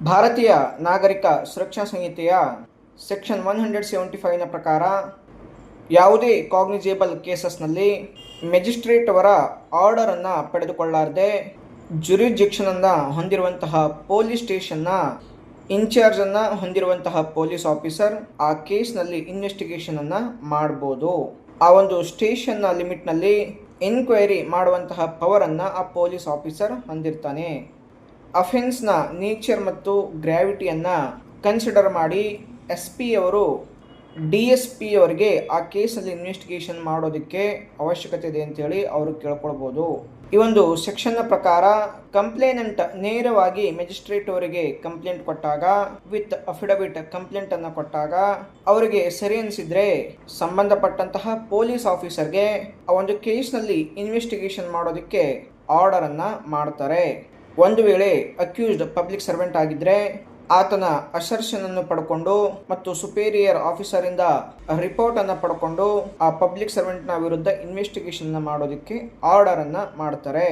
ಭಾರತೀಯ ನಾಗರಿಕ ಸುರಕ್ಷಾ ಸಂಹಿತೆಯ ಸೆಕ್ಷನ್ 175ನ ಪ್ರಕಾರ ಯಾವುದೇ ಕಾಗ್ನಿಜೇಬಲ್ ಕೇಸಸ್ನಲ್ಲಿ ಮೆಜಿಸ್ಟ್ರೇಟ್ ಅವರ ಆರ್ಡರನ್ನು ಪಡೆದುಕೊಳ್ಳಾರದೆ ಜುರಿಸ್ಡಿಕ್ಷನನ್ನು ಹೊಂದಿರುವಂತಹ ಪೊಲೀಸ್ ಸ್ಟೇಷನ್ನ ಇನ್ಚಾರ್ಜನ್ನು ಹೊಂದಿರುವಂತಹ ಪೊಲೀಸ್ ಆಫೀಸರ್ ಆ ಕೇಸ್ನಲ್ಲಿ ಇನ್ವೆಸ್ಟಿಗೇಷನನ್ನು ಮಾಡ್ಬೋದು. ಆ ಒಂದು ಸ್ಟೇಷನ್ನ ಲಿಮಿಟ್ನಲ್ಲಿ ಎನ್ಕ್ವೈರಿ ಮಾಡುವಂತಹ ಪವರನ್ನು ಆ ಪೊಲೀಸ್ ಆಫೀಸರ್ ಹೊಂದಿರ್ತಾನೆ. ಅಫೆನ್ಸ್ನ ನೇಚರ್ ಮತ್ತು ಗ್ರಾವಿಟಿಯನ್ನು ಕನ್ಸಿಡರ್ ಮಾಡಿ SP ಅವರು DSP ಅವರಿಗೆ ಆ ಕೇಸಲ್ಲಿ ಇನ್ವೆಸ್ಟಿಗೇಷನ್ ಮಾಡೋದಕ್ಕೆ ಅವಶ್ಯಕತೆ ಇದೆ ಅಂತೇಳಿ ಅವರು ಕೇಳ್ಕೊಳ್ಬೋದು. ಈ ಒಂದು ಸೆಕ್ಷನ್ನ ಪ್ರಕಾರ ಕಂಪ್ಲೇನೆಂಟ್ ನೇರವಾಗಿ ಮೆಜಿಸ್ಟ್ರೇಟ್ ಅವರಿಗೆ ಕಂಪ್ಲೇಂಟ್ ಕೊಟ್ಟಾಗ ವಿತ್ ಅಫಿಡವಿಟ್ ಕಂಪ್ಲೇಂಟನ್ನು ಕೊಟ್ಟಾಗ ಅವರಿಗೆ ಸರಿ ಅನಿಸಿದ್ರೆ ಸಂಬಂಧಪಟ್ಟಂತಹ ಪೊಲೀಸ್ ಆಫೀಸರ್ಗೆ ಆ ಒಂದು ಕೇಸ್ನಲ್ಲಿ ಇನ್ವೆಸ್ಟಿಗೇಷನ್ ಮಾಡೋದಕ್ಕೆ ಆರ್ಡರನ್ನು ಮಾಡ್ತಾರೆ. ಒಂದು ವೇಳೆ ಅಕ್ಯೂಸ್ಡ್ ಪಬ್ಲಿಕ್ ಸರ್ವೆಂಟ್ ಆಗಿದ್ರೆ ಆತನ ಅಸರ್ಷನ್ ಅನ್ನು ಪಡ್ಕೊಂಡು ಮತ್ತು ಸುಪೀರಿಯರ್ ಆಫೀಸರ್ ಇಂದ ರಿಪೋರ್ಟ್ ಅನ್ನು ಪಡ್ಕೊಂಡು ಆ ಪಬ್ಲಿಕ್ ಸರ್ವೆಂಟ್ನ ವಿರುದ್ಧ ಇನ್ವೆಸ್ಟಿಗೇಷನ್ ಮಾಡೋದಕ್ಕೆ ಆರ್ಡರ್ ಅನ್ನ ಮಾಡ್ತಾರೆ.